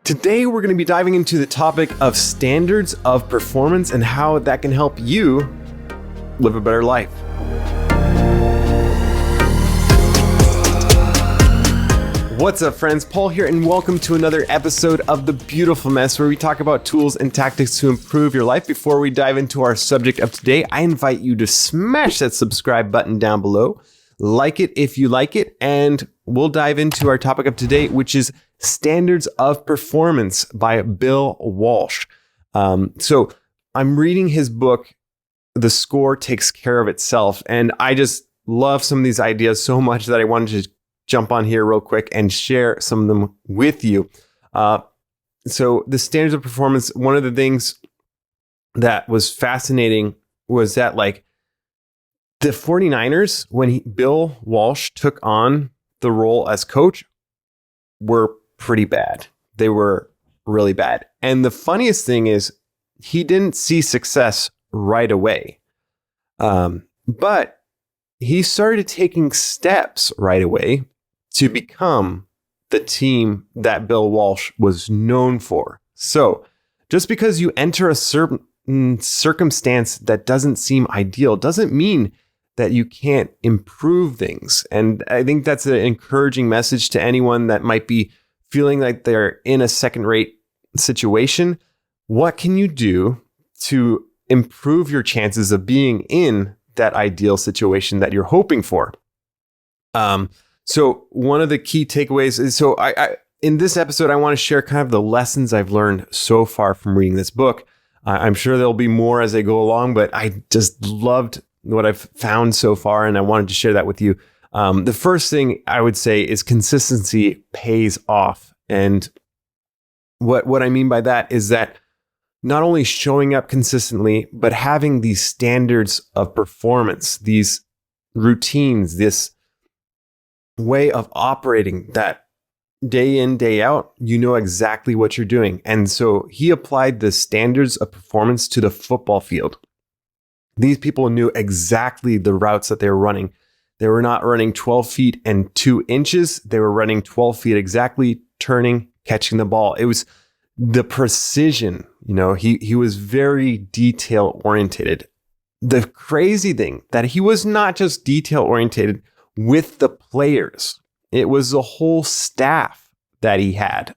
Today, we're going to be diving into the topic of standards of performance and how that can help you live a better life. What's up, friends? Paul here, and welcome to another episode of The Beautiful Mess, where we talk about tools and tactics to improve your life. Before we dive into our subject of today, I invite you to smash that subscribe button down below, like it if you like it, and we'll dive into our topic of today, which is Standards of Performance by Bill Walsh. So I'm reading his book, The Score Takes Care of Itself, and I just love some of these ideas so much that I wanted to jump on here real quick and share some of them with you. So the standards of performance, one of the things that was fascinating was that the 49ers, when Bill Walsh took on the role as coach, were pretty bad. They were really bad. And the funniest thing is he didn't see success right away. But he started taking steps right away to become the team that Bill Walsh was known for. So just because you enter a certain circumstance that doesn't seem ideal doesn't mean that you can't improve things. And I think that's an encouraging message to anyone that might be feeling like they're in a second-rate situation. What can you do to improve your chances of being in that ideal situation that you're hoping for? So one of the key takeaways is, I in this episode, I want to share kind of the lessons I've learned so far from reading this book. I'm sure there'll be more as I go along, but I just loved what I've found so far, and I wanted to share that with you. The first thing I would say is consistency pays off. And what I mean by that is that not only showing up consistently, but having these standards of performance, these routines, this way of operating that day in, day out, you know exactly what you're doing. And so he applied the standards of performance to the football field. These people knew exactly the routes that they were running. They were not running 12 feet and 2 inches. They were running 12 feet exactly, turning, catching the ball. It was the precision. He was very detail oriented. The crazy thing that he was not just detail oriented with the players. It was the whole staff that he had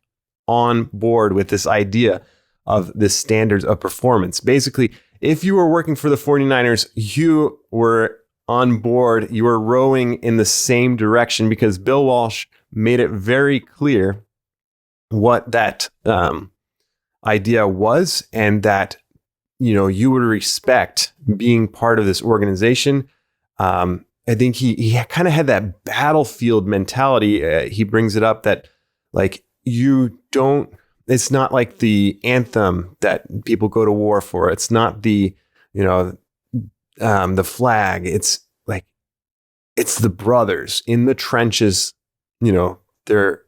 on board with this idea of the standards of performance. Basically, if you were working for the 49ers, you were on board, you were rowing in the same direction, because Bill Walsh made it very clear what that idea was, and that you would respect being part of this organization. I think he kind of had that battlefield mentality. He brings it up that it's not like the anthem that people go to war for. It's not the flag. It's the brothers in the trenches. They're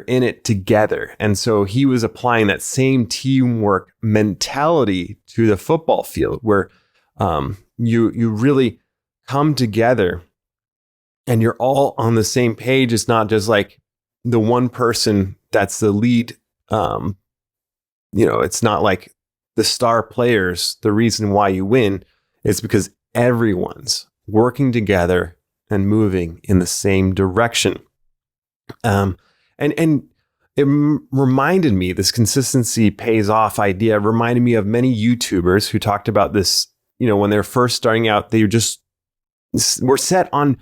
in it together. And so he was applying that same teamwork mentality to the football field, where you really come together and you're all on the same page. It's not just like the one person that's the lead. It's not like the star players, the reason why you win. It's because everyone's working together and moving in the same direction. And it reminded me, this consistency pays off idea reminded me of many YouTubers who talked about this. When they're first starting out, they were set on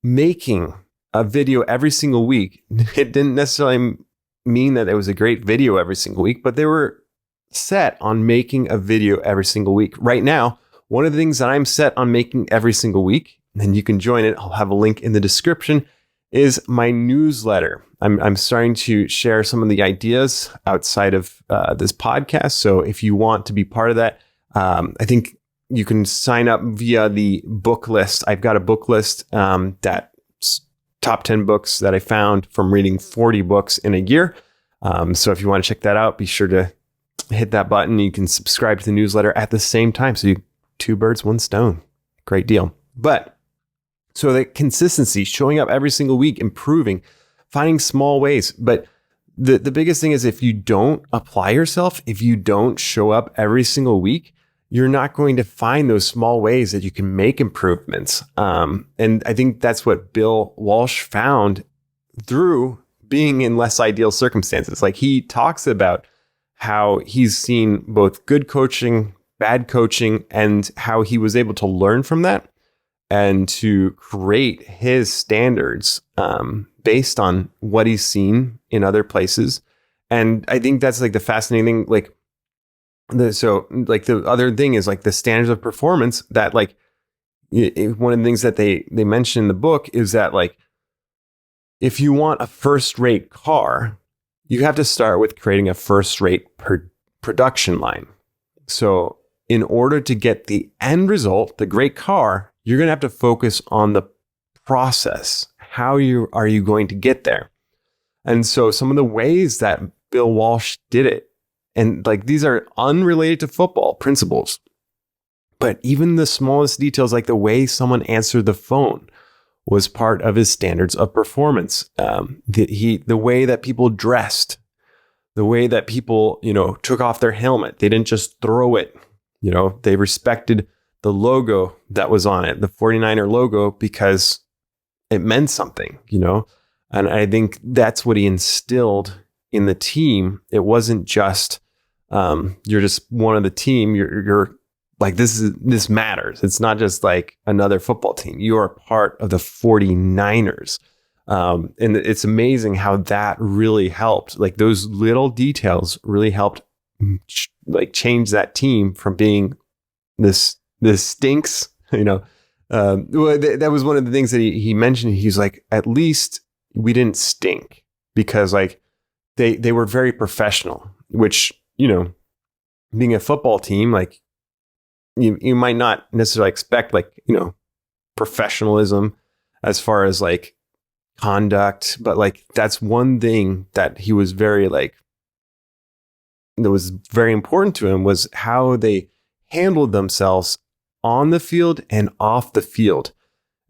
making a video every single week. It didn't necessarily mean that it was a great video every single week, but they were set on making a video every single week. Right now, one of the things that I'm set on making every single week, and you can join it, I'll have a link in the description, is my newsletter. I'm starting to share some of the ideas outside of this podcast. So if you want to be part of that, I think you can sign up via the book list. I've got a book list that's top 10 books that I found from reading 40 books in a year. So if you want to check that out, be sure to hit that button. You can subscribe to the newsletter at the same time. So you 2 birds, 1 stone. Great deal. But so the consistency, showing up every single week, improving, finding small ways. But the biggest thing is if you don't apply yourself, if you don't show up every single week, you're not going to find those small ways that you can make improvements. And I think that's what Bill Walsh found through being in less ideal circumstances. Like, he talks about how he's seen both good coaching, bad coaching, and how he was able to learn from that and to create his standards based on what he's seen in other places. And I think that's like the fascinating thing. Like, the other thing is like the standards of performance that like one of the things that they mention in the book is that like, if you want a first-rate car, you have to start with creating a first-rate production line. So in order to get the end result, the great car, you're going to have to focus on the process. How are you going to get there? And so some of the ways that Bill Walsh did it, and like these are unrelated to football principles, but even the smallest details, like the way someone answered the phone, was part of his standards of performance. The way that people dressed, the way that people, took off their helmet. They didn't just throw it. They respected the logo that was on it, the 49er logo, because it meant something, And I think that's what he instilled in the team. It wasn't just, you're just one of the team. You're like, this matters. It's not just like another football team. You are part of the 49ers. And it's amazing how that really helped. Like, those little details really helped like change that team from being this stinks, that was one of the things that he mentioned. He's like, at least we didn't stink, because like they were very professional, which, being a football team, like, you might not necessarily expect like, professionalism as far as like conduct, but like that's one thing that he was very like, that was very important to him, was how they handled themselves on the field and off the field.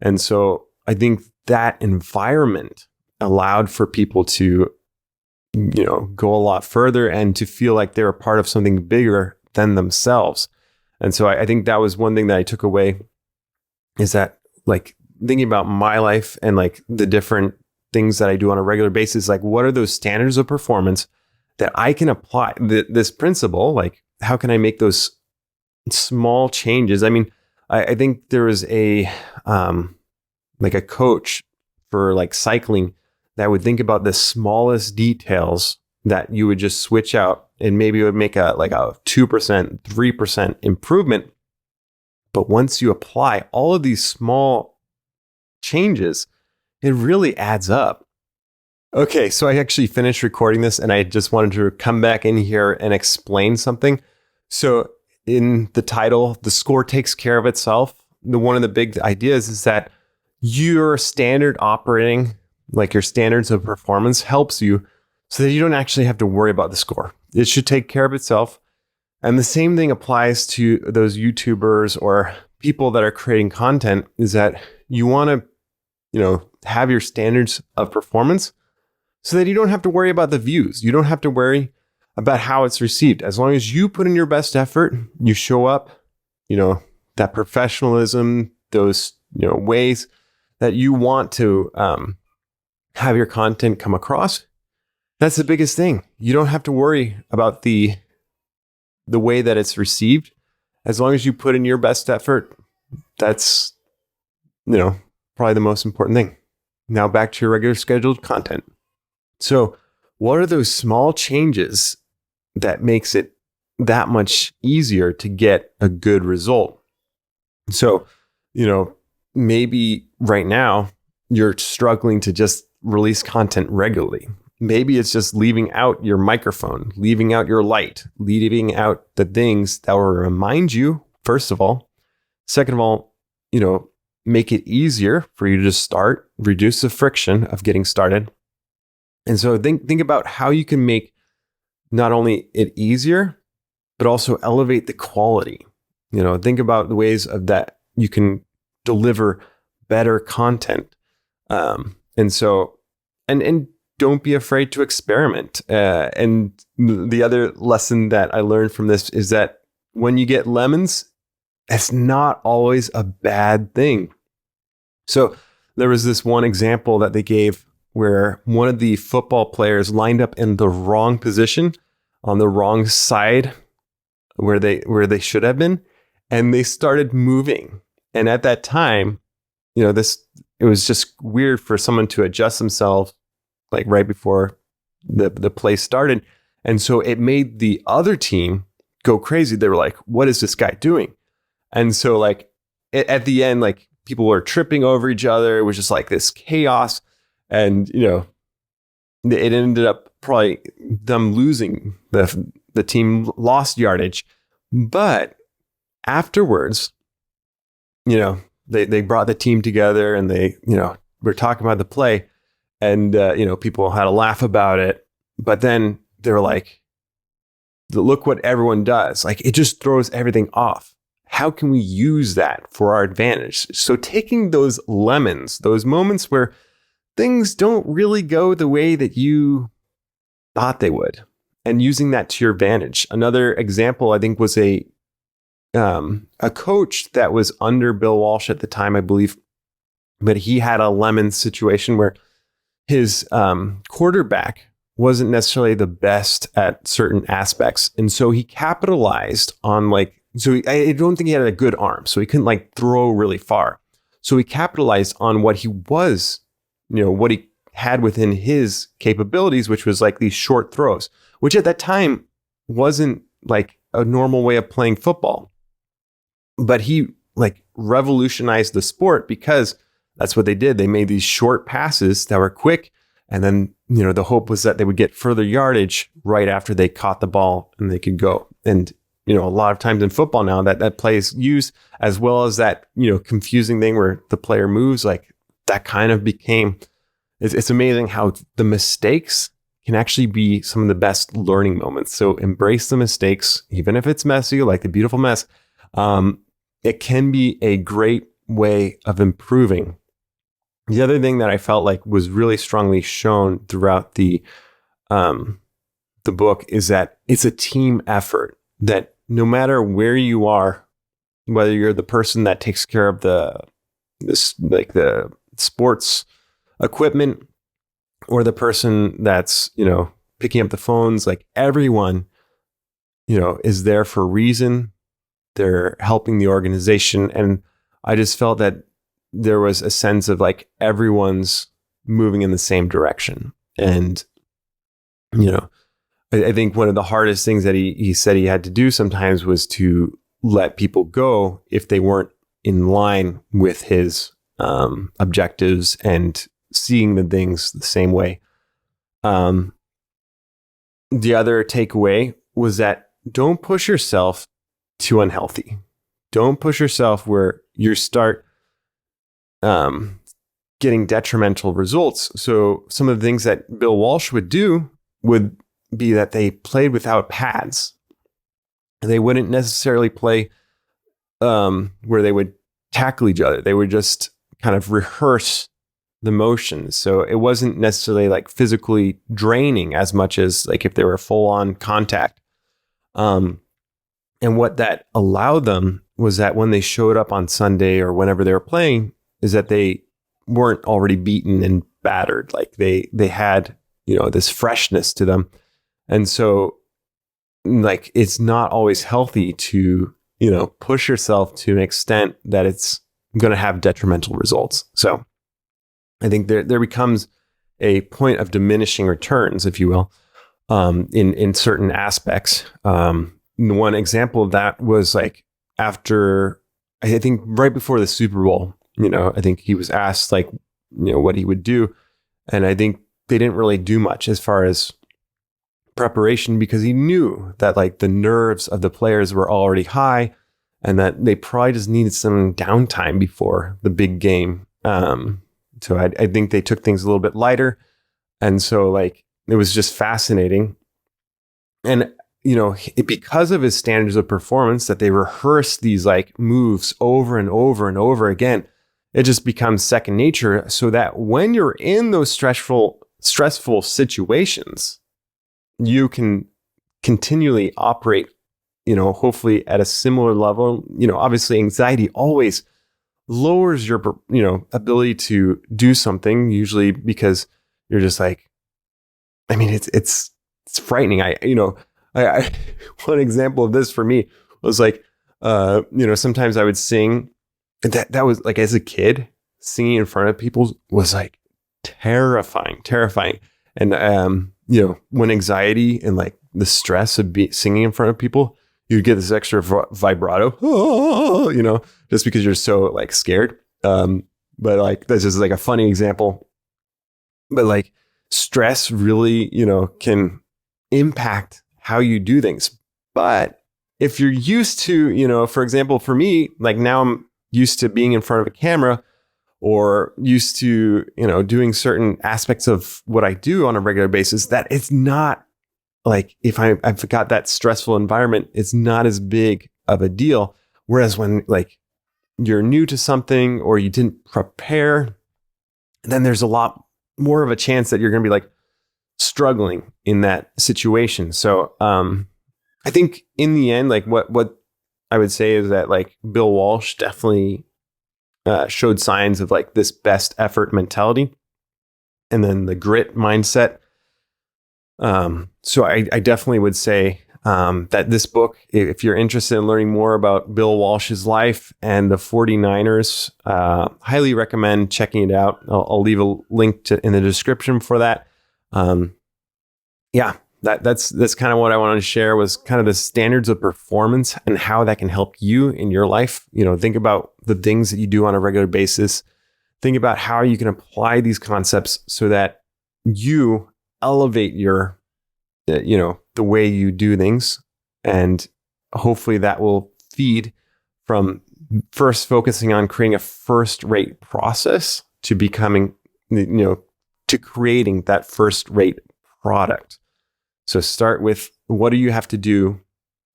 And so I think that environment allowed for people to, go a lot further and to feel like they were part of something bigger than themselves. And so I think that was one thing that I took away, is that like thinking about my life and like the different things that I do on a regular basis, like what are those standards of performance that I can apply this principle? Like, how can I make those small changes? I mean, I think there was a coach for like cycling that would think about the smallest details that you would just switch out, and maybe it would make a 2%, 3% improvement. But once you apply all of these small changes, it really adds up. Okay, so I actually finished recording this, and I just wanted to come back in here and explain something. So in the title, The Score Takes Care of Itself, one of the big ideas is that your standard operating, like your standards of performance, helps you so that you don't actually have to worry about the score. It should take care of itself. And the same thing applies to those YouTubers or people that are creating content, is that you want to, have your standards of performance so that you don't have to worry about the views. You don't have to worry about how it's received. As long as you put in your best effort, you show up, that professionalism, those, ways that you want to have your content come across. That's the biggest thing. You don't have to worry about the way that it's received. As long as you put in your best effort, that's, probably the most important thing. Now back to your regular scheduled content. So what are those small changes that makes it that much easier to get a good result? So, maybe right now you're struggling to just release content regularly. Maybe it's just leaving out your microphone, leaving out your light, leaving out the things that will remind you, first of all. Second of all, make it easier for you to just start, reduce the friction of getting started. And so think about how you can make not only it easier, but also elevate the quality. Think about the ways of that you can deliver better content. And don't be afraid to experiment. And the other lesson that I learned from this is that when you get lemons, it's not always a bad thing. So there was this one example that they gave where one of the football players lined up in the wrong position on the wrong side where they should have been, and they started moving. And at that time, it was just weird for someone to adjust themselves like right before the play started. And so it made the other team go crazy. They were like, what is this guy doing? And so like at the end, like people were tripping over each other. It was just like this chaos. And, it ended up probably them losing. The team lost yardage. But afterwards, they brought the team together and they, were talking about the play. And, people had a laugh about it. But then they were like, look what everyone does. Like, it just throws everything off. How can we use that for our advantage? So taking those lemons, those moments where things don't really go the way that you thought they would, and using that to your advantage. Another example, I think, was a coach that was under Bill Walsh at the time, I believe. But he had a lemon situation where his quarterback wasn't necessarily the best at certain aspects. And so he capitalized on I don't think he had a good arm. So he couldn't throw really far. So he capitalized on what he was, what he had within his capabilities, which was like these short throws, which at that time wasn't like a normal way of playing football. But he revolutionized the sport because that's what they did. They made these short passes that were quick. And then, the hope was that they would get further yardage right after they caught the ball and they could go. And, a lot of times in football now that play is used, as well as that, confusing thing where the player moves, like that kind of became, it's amazing how the mistakes can actually be some of the best learning moments. So embrace the mistakes, even if it's messy, like the beautiful mess. It can be a great way of improving. The other thing that I felt like was really strongly shown throughout the book is that it's a team effort, that no matter where you are, whether you're the person that takes care of the sports equipment or the person that's, picking up the phones, like everyone, is there for a reason. They're helping the organization. And I just felt that there was a sense of everyone's moving in the same direction. And, I think one of the hardest things that he said he had to do sometimes was to let people go if they weren't in line with his objectives and seeing the things the same way. The other takeaway was that don't push yourself too unhealthy. Don't push yourself where you start getting detrimental results. So some of the things that Bill Walsh would do would be that they played without pads. They wouldn't necessarily play where they would tackle each other. They would just kind of rehearse the motions. So it wasn't necessarily physically draining as much as if they were full on contact. And what that allowed them was that when they showed up on Sunday or whenever they were playing, is that they weren't already beaten and battered. They had, this freshness to them. And so it's not always healthy to, push yourself to an extent that it's going to have detrimental results. So I think there becomes a point of diminishing returns, if you will, in certain aspects. One example of that was after, I think right before the Super Bowl, I think he was asked what he would do. And I think they didn't really do much as far as preparation because he knew that the nerves of the players were already high and that they probably just needed some downtime before the big game. So I think they took things a little bit lighter. And so it was just fascinating. And, because of his standards of performance that they rehearse these moves over and over and over again, it just becomes second nature so that when you're in those stressful stressful situations, you can continually operate, hopefully at a similar level. Obviously anxiety always lowers your, ability to do something, usually because you're just like, I mean, it's frightening. I one example of this for me was like, sometimes I would sing. That was like, as a kid, singing in front of people was like terrifying. And, when anxiety and like the stress of singing in front of people, you'd get this extra vibrato, just because you're so like scared. But like, that's just like a funny example. But like stress really, can impact how you do things. But if you're used to, for example, for me, like now I'm used to being in front of a camera, or used to, doing certain aspects of what I do on a regular basis, that it's not like, if I've got that stressful environment, it's not as big of a deal. Whereas when like you're new to something or you didn't prepare, then there's a lot more of a chance that you're going to be like struggling in that situation. So I think in the end, like what I would say is that like Bill Walsh definitely showed signs of like this best effort mentality, and then the grit mindset. So I definitely would say that this book, if you're interested in learning more about Bill Walsh's life and the 49ers, highly recommend checking it out. I'll leave a link in the description for that. That's kind of what I wanted to share, was kind of the standards of performance and how that can help you in your life. Think about the things that you do on a regular basis. Think about how you can apply these concepts so that you elevate your, the way you do things. And hopefully that will feed from first focusing on creating a first-rate process to becoming, to creating that first-rate product. So start with, what do you have to do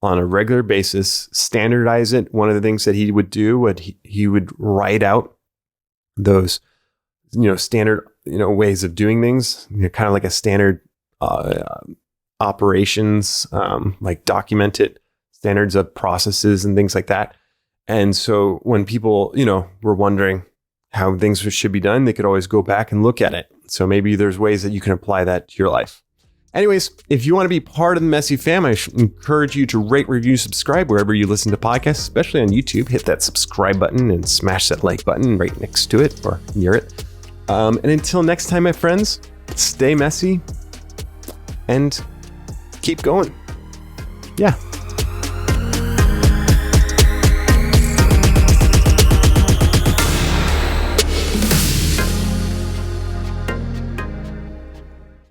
on a regular basis? Standardize it. One of the things that he would do, he would write out those, standard, ways of doing things, kind of like a standard operations, like documented standards of processes and things like that. And so when people, were wondering how things should be done, they could always go back and look at it. So maybe there's ways that you can apply that to your life. Anyways, if you want to be part of the Messy fam, I encourage you to rate, review, subscribe wherever you listen to podcasts, especially on YouTube. Hit that subscribe button and smash that like button right next to it or near it. And until next time, my friends, stay messy and keep going. Yeah.